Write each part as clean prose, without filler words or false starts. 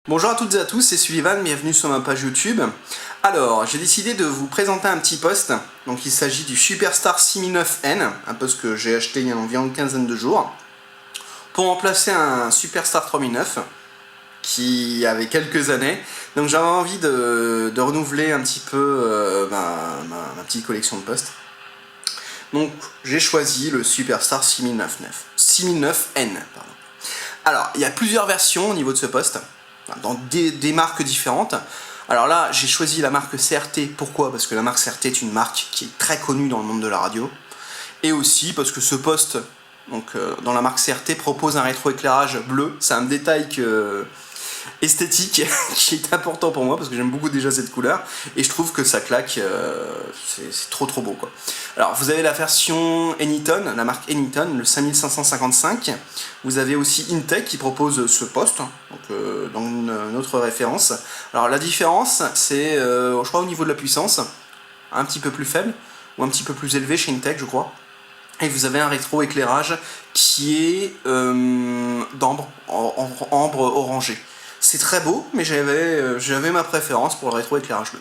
Bonjour à toutes et à tous, c'est Sullivan, bienvenue sur ma page YouTube. Alors, j'ai décidé de vous présenter un petit poste. Donc il s'agit du Superstar 6009N, un poste que j'ai acheté il y a environ une quinzaine de jours, pour remplacer un Superstar 3009 qui avait quelques années. Donc j'avais envie de renouveler un petit peu ma petite collection de postes. Donc j'ai choisi le Superstar 6009N. Alors, il y a plusieurs versions au niveau de ce poste, dans des marques différentes. Alors là, j'ai choisi la marque CRT. Pourquoi? Parce que la marque CRT est une marque qui est très connue dans le monde de la radio. Et aussi parce que ce poste, dans la marque CRT, propose un rétroéclairage bleu. C'est un détail esthétique qui est important pour moi parce que j'aime beaucoup déjà cette couleur et je trouve que ça claque, c'est trop trop beau quoi. Alors vous avez la version Anyton, la marque Anyton, le 5555. Vous avez aussi Intec qui propose ce poste, dans une autre référence. Alors la différence c'est, je crois au niveau de la puissance, un petit peu plus faible ou un petit peu plus élevé chez Intec je crois. Et vous avez un rétroéclairage qui est d'ambre, ambre orangé. C'est très beau, mais j'avais ma préférence pour le rétroéclairage bleu.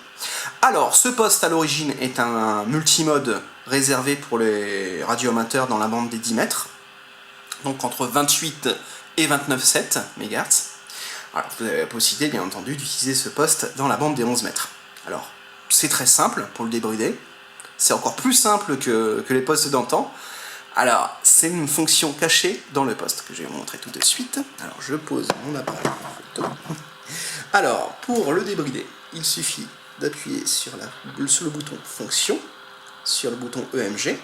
Alors, ce poste à l'origine est un multimode réservé pour les radioamateurs dans la bande des 10 mètres, donc entre 28 et 29,7 MHz. Alors, vous avez la possibilité, bien entendu, d'utiliser ce poste dans la bande des 11 mètres. Alors, c'est très simple pour le débrider. C'est encore plus simple que les postes d'antan. Alors, c'est une fonction cachée dans le poste que je vais vous montrer tout de suite. Alors, je pose mon appareil en photo. Alors, pour le débrider, il suffit d'appuyer sur le bouton fonction, sur le bouton EMG.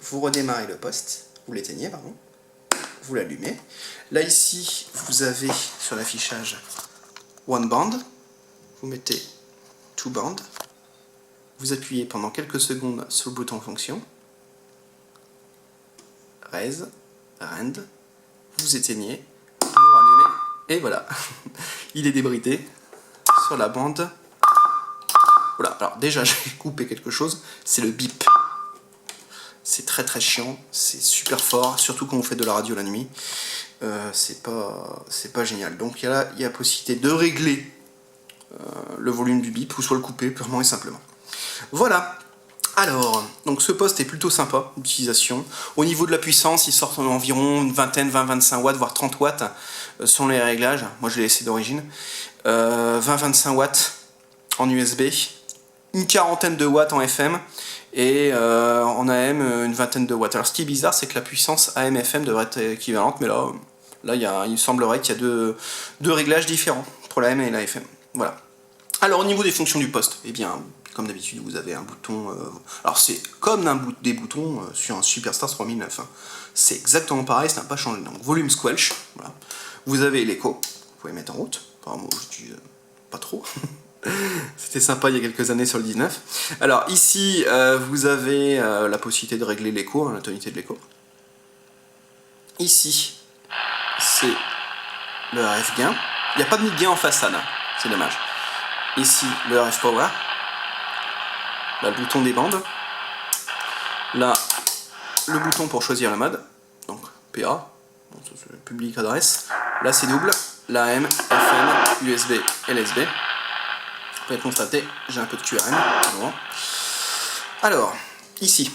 Vous redémarrez le poste, vous l'éteignez, pardon. Vous l'allumez. Là, ici, vous avez sur l'affichage One Band. Vous mettez Two Band. Vous appuyez pendant quelques secondes sur le bouton fonction. Raise, Rend, vous éteignez, vous rallumez, et voilà, il est débridé sur la bande. Voilà, alors déjà j'ai coupé quelque chose, c'est le bip. C'est très très chiant, c'est super fort, surtout quand on fait de la radio la nuit. C'est pas génial. Donc il y a la possibilité de régler le volume du bip, ou soit le couper purement et simplement. Voilà. Alors, donc ce poste est plutôt sympa d'utilisation. Au niveau de la puissance, il sort environ une vingtaine, 20-25 watts, voire 30 watts selon les réglages. Moi je l'ai laissé d'origine. 20-25 watts en USB, une quarantaine de watts en FM et en AM une vingtaine de watts. Alors ce qui est bizarre, c'est que la puissance AM-FM devrait être équivalente, mais là il semblerait qu'il y a deux réglages différents pour la AM et la FM. Voilà. Alors au niveau des fonctions du poste, eh bien, comme d'habitude, vous avez un bouton. Alors c'est comme des boutons sur un Superstar 3009. Hein. C'est exactement pareil, ça n'a pas changé. Donc volume squelch, voilà. Vous avez l'écho, vous pouvez mettre en route. Enfin, moi je dis pas trop. C'était sympa il y a quelques années sur le 19. Alors ici, vous avez la possibilité de régler l'écho, hein, la tonalité de l'écho. Ici, c'est le RF gain. Il n'y a pas de mid-gain en façade, hein. C'est dommage. Ici, le RF power. Là, le bouton des bandes. Là, le bouton pour choisir le mode. Donc, PA, donc, c'est public adresse. Là, c'est double. La AM, FM, USB, LSB. Vous pouvez constater, j'ai un peu de QRM. Alors, ici,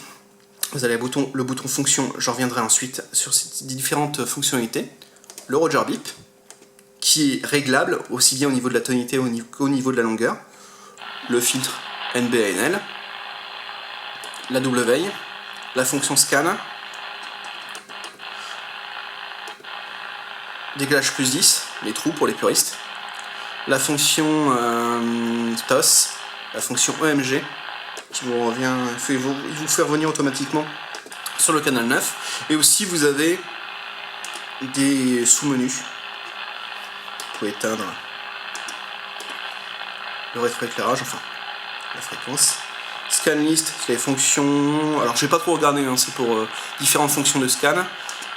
vous avez le bouton fonction. Je reviendrai ensuite sur ces différentes fonctionnalités. Le Roger Bip, qui est réglable aussi bien au niveau de la tonalité qu'au niveau de la longueur. Le filtre NBANL, la double veille, la fonction scan, décalage plus 10, les trous pour les puristes, la fonction TOS, la fonction EMG, qui vous fait revenir automatiquement sur le canal 9, et aussi vous avez des sous-menus. Vous pouvez éteindre le rétroéclairage, enfin la fréquence. Scan list, c'est les fonctions. Alors je vais pas trop regarder, hein, c'est pour différentes fonctions de scan.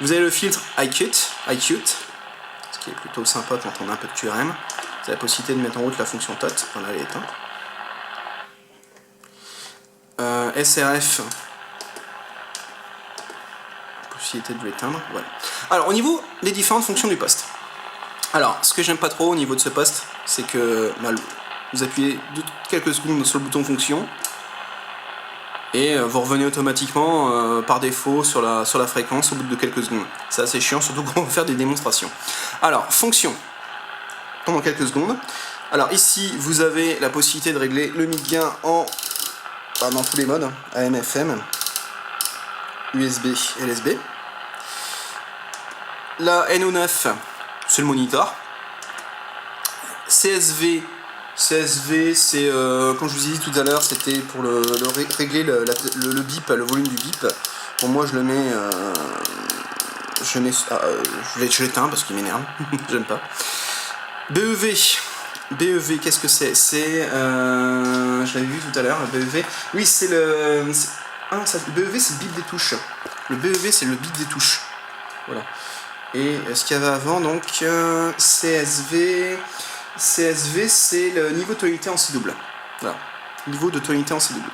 Vous avez le filtre iQt, ce qui est plutôt sympa quand on a un peu de QRM. Vous avez la possibilité de mettre en route la fonction TOT, voilà, elle est éteinte. SRF, possibilité de l'éteindre, voilà. Alors au niveau des différentes fonctions du poste. Alors, ce que j'aime pas trop au niveau de ce poste, c'est que vous appuyez quelques secondes sur le bouton fonction et vous revenez automatiquement par défaut sur la fréquence au bout de quelques secondes. C'est assez chiant, surtout quand on va faire des démonstrations. Alors, fonction, pendant quelques secondes. Alors ici, vous avez la possibilité de régler le mid-gain dans tous les modes, AM, FM, USB, LSB. La NO9, c'est le monitor. CSV, c'est, comme je vous ai dit tout à l'heure, c'était pour régler le bip, le volume du bip. Pour moi, je le mets... je l'éteins parce qu'il m'énerve, j'aime pas. BEV. BEV, qu'est-ce que c'est? C'est... je l'avais vu tout à l'heure, le BEV. Oui, c'est le... le BEV, c'est le bip des touches. Le BEV, c'est le bip des touches. Voilà. Et ce qu'il y avait avant, donc, CSV, c'est le niveau de tonalité en si double. Voilà. Niveau de tonalité en si double.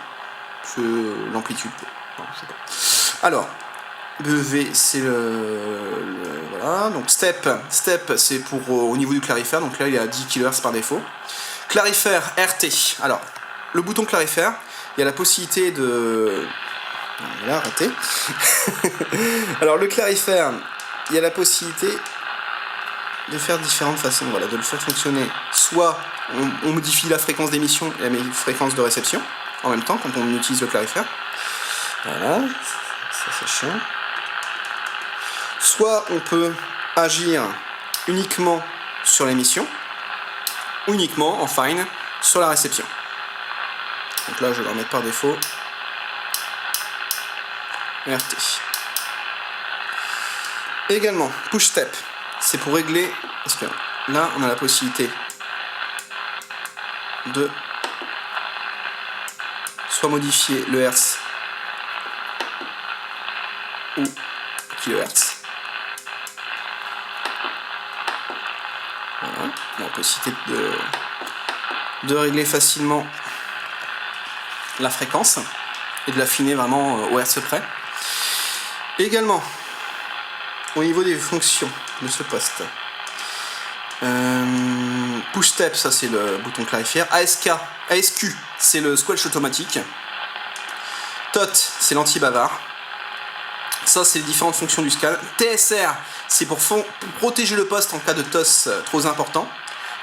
C'est l'amplitude. Non, je sais pas. Alors, BEV, c'est voilà. Donc, step c'est pour au niveau du clarifère. Donc là, il est à 10 kHz par défaut. Clarifère, RT. Alors, le bouton clarifère, il y a la possibilité de... Voilà, arrêtez. Alors, le clarifère, il y a la possibilité de faire différentes façons, voilà, de le faire fonctionner. Soit on modifie la fréquence d'émission et la fréquence de réception en même temps quand on utilise le clarifère. Voilà, ça c'est chiant. Soit on peut agir uniquement sur l'émission, ou uniquement en fine sur la réception. Donc là je vais le remettre par défaut. RT. Également, push step, c'est pour régler, parce que là on a la possibilité de soit modifier le Hertz ou kilohertz. Voilà, on a la possibilité de régler facilement la fréquence et de l'affiner vraiment au Hertz près. Également, au niveau des fonctions de ce poste, push step, ça c'est le bouton clarifière. ASQ, c'est le squelch automatique. TOT, c'est l'anti-bavard. Ça, c'est les différentes fonctions du scan. TSR, c'est pour protéger le poste en cas de TOS trop important.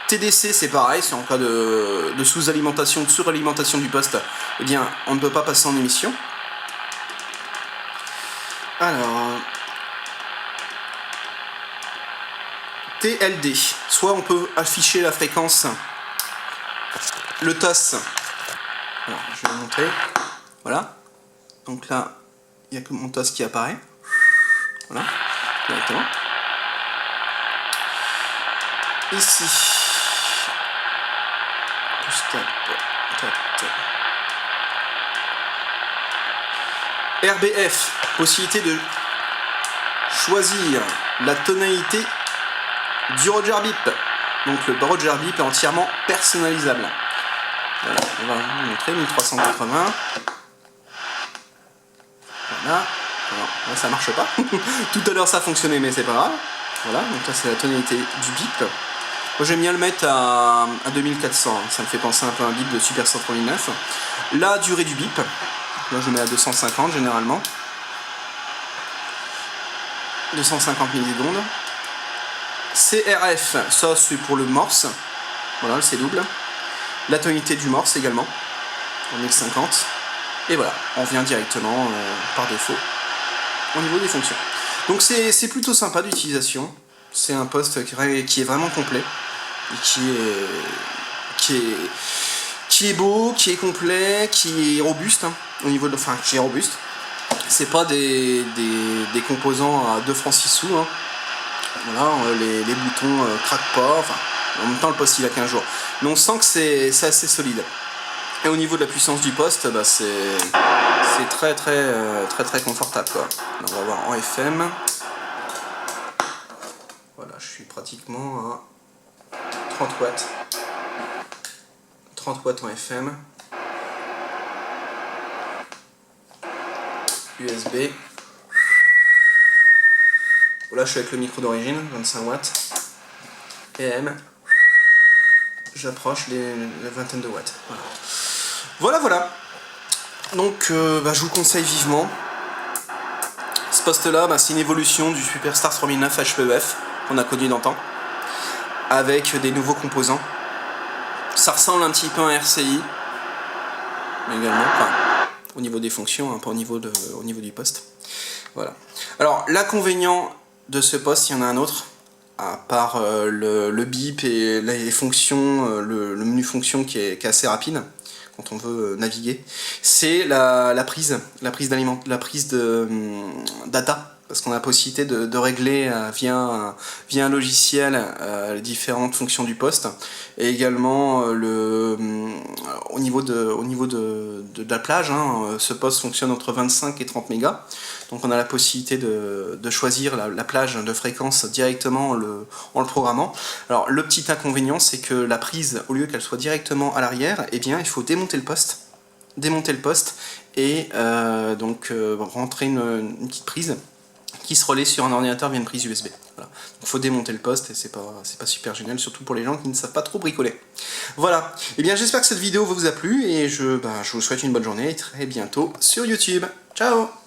TDC, c'est pareil, c'est en cas de sous-alimentation, de suralimentation du poste, eh bien, on ne peut pas passer en émission. Alors... TLD, soit on peut afficher la fréquence, le TOS. Alors, je vais vous montrer. Voilà. Donc là, il n'y a que mon TOS qui apparaît. Voilà, directement. Ici. RBF, possibilité de choisir la tonalité du Roger Bip. Donc le Roger Bip est entièrement personnalisable. Voilà, on va vous montrer 1380. Voilà. Alors, là ça marche pas. Tout à l'heure ça fonctionnait mais c'est pas grave. Voilà, donc là c'est la tonalité du bip. Moi j'aime bien le mettre à 2400, hein. Ça me fait penser un peu à un bip de Super 139. La durée du bip, là je mets à 250 généralement. 250 millisecondes. CRF, ça c'est pour le morse. Voilà, le C double. La tonalité du morse également, en 1050. Et voilà, on vient directement par défaut au niveau des fonctions. Donc c'est plutôt sympa d'utilisation. C'est un poste qui est vraiment complet. Et qui est beau, qui est complet, qui est robuste. Hein, au niveau de, enfin, qui est robuste. C'est pas des composants à 2 francs 6 sous. Hein. Voilà, les boutons craquent pas. Enfin, en même temps, le poste il a 15 jours. Mais on sent que c'est assez solide. Et au niveau de la puissance du poste, bah, c'est très confortable, quoi. On va voir en FM. Voilà, je suis pratiquement à 30 watts. 30 watts en FM. USB. Là, je suis avec le micro d'origine, 25 watts. PM. J'approche les vingtaines de watts. Voilà. Donc je vous le conseille vivement. Ce poste-là, c'est une évolution du Superstar 3009 HPEF qu'on a connu d'antan, avec des nouveaux composants. Ça ressemble un petit peu à un RCI, également, au niveau des fonctions, pas au niveau du poste. Voilà. Alors, l'inconvénient de ce poste, il y en a un autre, à part le bip et les fonctions, le menu fonction qui est assez rapide quand on veut naviguer, c'est la prise de data, parce qu'on a la possibilité de régler via un logiciel les différentes fonctions du poste, et également au niveau de la plage, ce poste fonctionne entre 25 et 30 mégas, donc on a la possibilité de choisir la plage de fréquence directement en le programmant. Alors le petit inconvénient, c'est que la prise, au lieu qu'elle soit directement à l'arrière, il faut démonter le poste et rentrer une petite prise qui se relaie sur un ordinateur via une prise USB. Voilà. Il faut démonter le poste et c'est pas super génial, surtout pour les gens qui ne savent pas trop bricoler. Voilà. J'espère que cette vidéo vous a plu et je vous souhaite une bonne journée et très bientôt sur YouTube. Ciao!